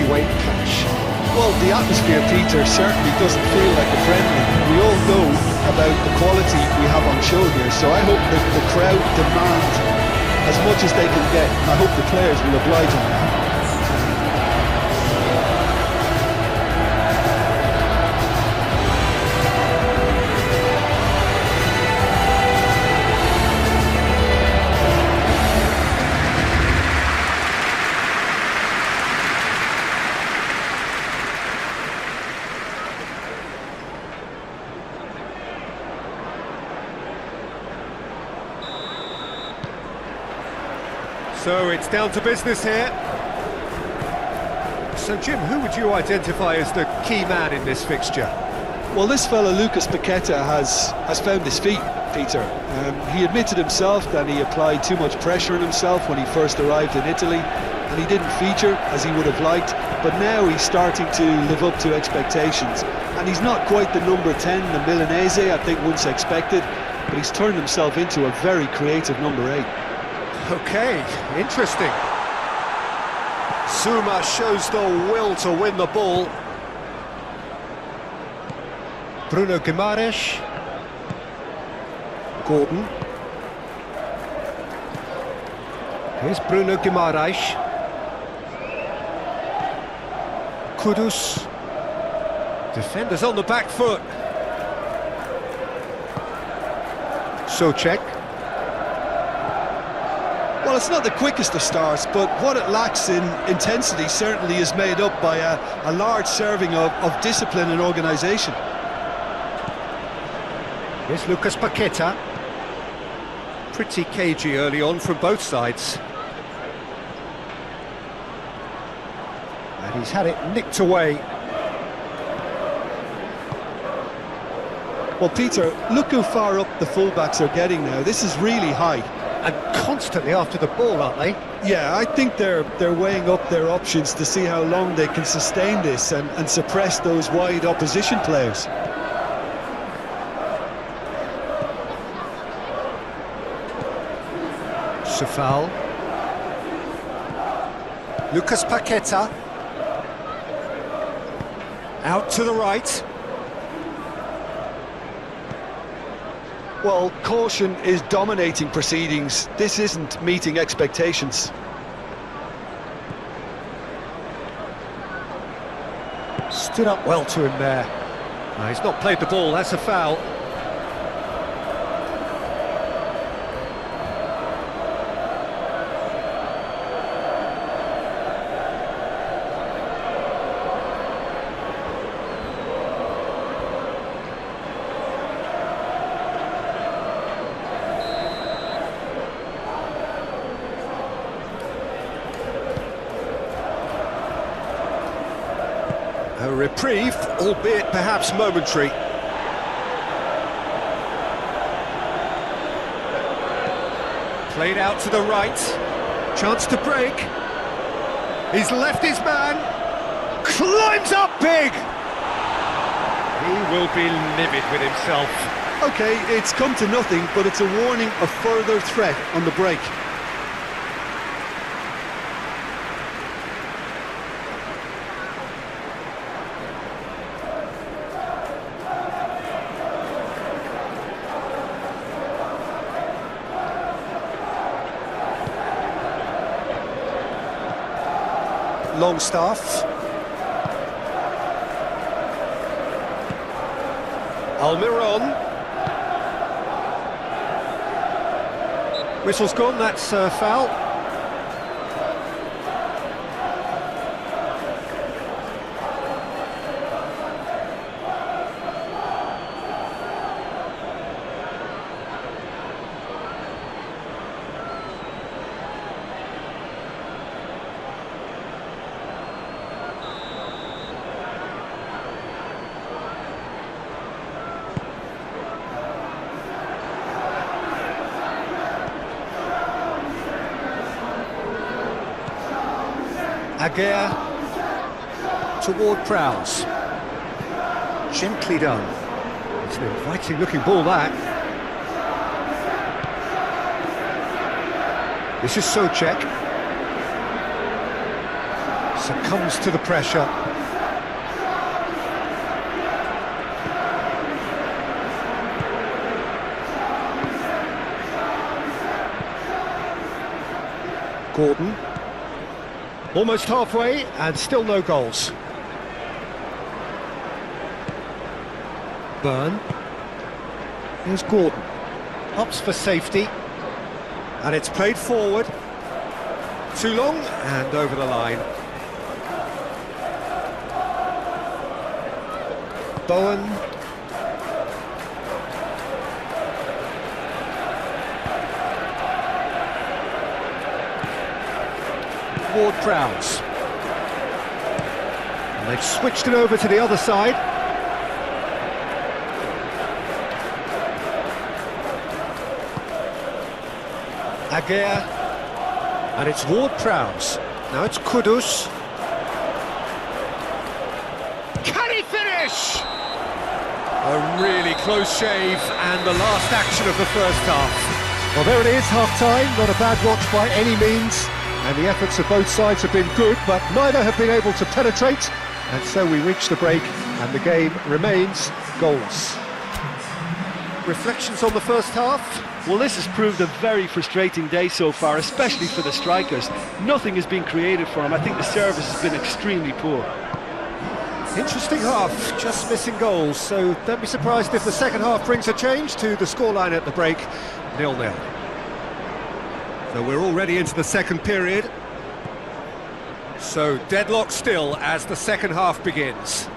heavyweight clash. Well, the atmosphere, Peter, certainly doesn't feel like a friendly. We all know about the quality we have on show here, so I hope that the crowd demand as much as they can get. I hope the players will oblige them. So it's down to business here. So Jim, who would you identify as the key man in this fixture? Well, this fella, Lucas Paqueta, has found his feet, Peter. He admitted himself that he applied too much pressure on himself when he first arrived in Italy, and he didn't feature as he would have liked, but now he's starting to live up to expectations. And he's not quite the number 10, the Milanese, I think once expected, but he's turned himself into a very creative number 8. Okay, interesting. Zuma shows the will to win the ball. Bruno Guimaraes. Gordon. Here's Bruno Guimaraes. Kudus. Defenders on the back foot. Souček. Well, it's not the quickest of starts, but what it lacks in intensity certainly is made up by a large serving of discipline and organisation. Here's Lucas Paqueta. Pretty cagey early on from both sides. And he's had it nicked away. Well, Peter, look how far up the fullbacks are getting now. This is really high. And constantly after the ball, aren't they? Yeah, I think they're weighing up their options to see how long they can sustain this and suppress those wide opposition players. Safal. Lucas Paqueta. Out to the right. Well, caution is dominating proceedings. This isn't meeting expectations. Stood up well to him there. He's not played the ball, that's a foul. A reprieve, albeit perhaps momentary. Played out to the right. Chance to break. He's left his man. Climbs up big! He will be livid with himself. OK, it's come to nothing, but it's a warning of further threat on the break. Longstaff. Almiron. Whistle's gone, that's a foul. Aguirre toward Prowse. Gently done. It's an inviting looking ball, that. This is Souček. Succumbs to the pressure. Gordon. Almost halfway and still no goals. Byrne. Here's Gordon. Ups for safety. And it's played forward. Too long and over the line. Bowen. Ward-Prowse. And they've switched it over to the other side. Aguirre. And it's Ward-Prowse. Now it's Kudus. Can he finish? A really close shave and the last action of the first half. Well, there it is, half-time. Not a bad watch by any means. And the efforts of both sides have been good, but neither have been able to penetrate. And so we reach the break, and the game remains goals. Reflections on the first half? Well, this has proved a very frustrating day so far, especially for the strikers. Nothing has been created for them. I think the service has been extremely poor. Interesting half, just missing goals, so don't be surprised if the second half brings a change to the scoreline at the break, 0-0. So we're already into the second period. So deadlock still as the second half begins.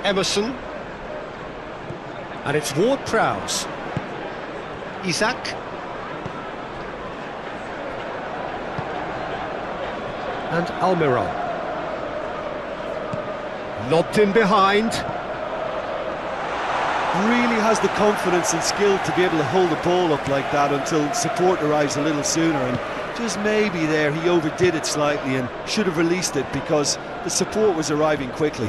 Emerson. And it's Ward-Prowse. Isaac. And Almiron. Lobbed in behind. Really has the confidence and skill to be able to hold the ball up like that until support arrives a little sooner, and just maybe there he overdid it slightly and should have released it because the support was arriving quickly.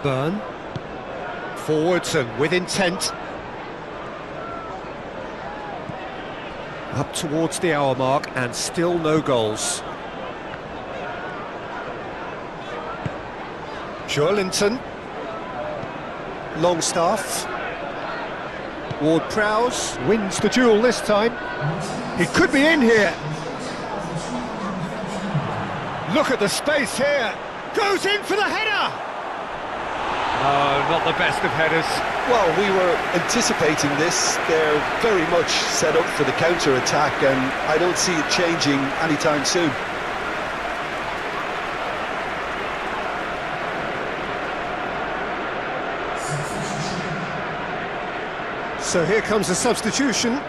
Byrne. Forwards and with intent. Up towards the hour mark and still no goals. Joelinton. Longstaff. Ward-Prowse wins the duel this time. He could be in here. Look at the space here. Goes in for the header. Oh, not the best of headers. Well, we were anticipating this. They're very much set up for the counter-attack, and I don't see it changing anytime soon. So here comes a substitution.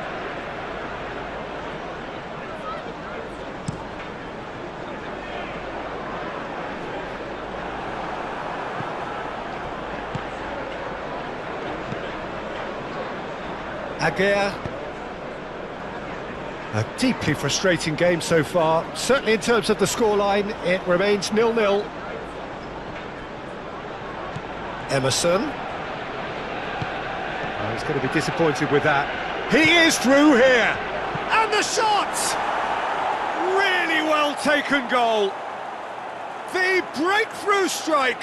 Aguirre. A deeply frustrating game so far. Certainly in terms of the scoreline, it remains 0-0. Emerson. Oh, he's going to be disappointed with that. He is through here! And the shot! Really well taken goal. The breakthrough strike.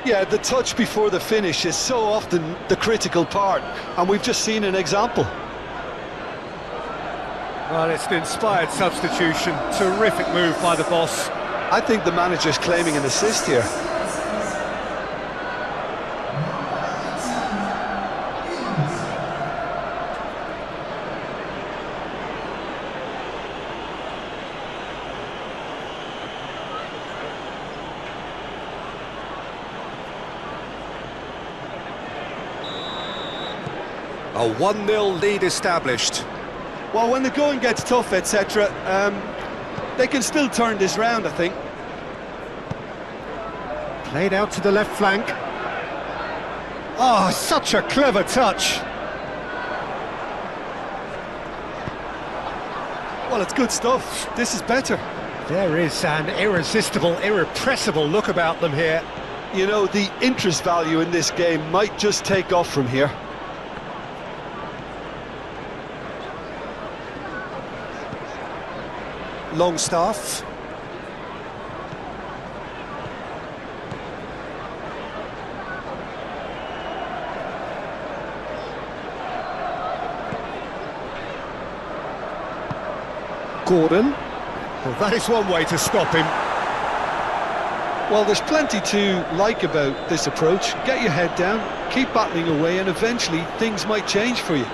Yeah, the touch before the finish is so often the critical part, and we've just seen an example. Well, it's an inspired substitution. Terrific move by the boss. I think the manager's claiming an assist here. A 1-0 lead established. Well, when the going gets tough, etc., they can still turn this round, I think. Played out to the left flank. Oh, such a clever touch. Well, it's good stuff. This is better. There is an irresistible, irrepressible look about them here. You know, the interest value in this game might just take off from here. Longstaff. Gordon. Well, that is one way to stop him. Well, there's plenty to like about this approach. Get your head down, keep battling away, and eventually things might change for you.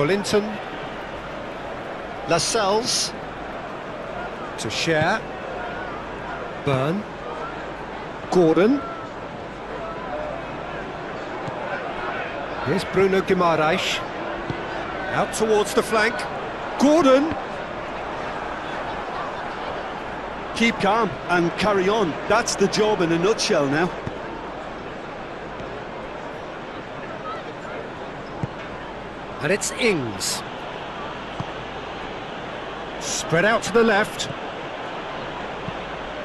Linton. Lascelles. To Cher. Byrne. Gordon. Here's Bruno Guimaraes. Out towards the flank. Gordon! Keep calm and carry on. That's the job in a nutshell now. And it's Ings. Spread out to the left.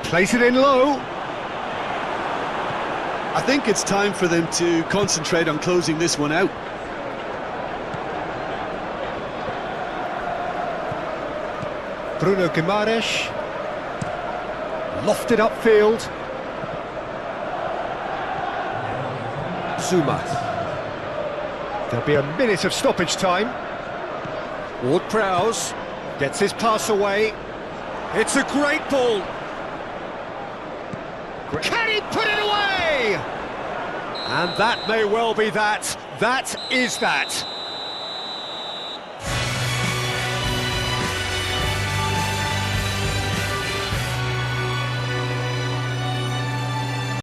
Place it in low. I think it's time for them to concentrate on closing this one out. Bruno Guimaraes. Lofted upfield. Zuma. There'll be a minute of stoppage time. Ward-Prowse gets his pass away. It's a great ball. Can he put it away? And that may well be that. That is that.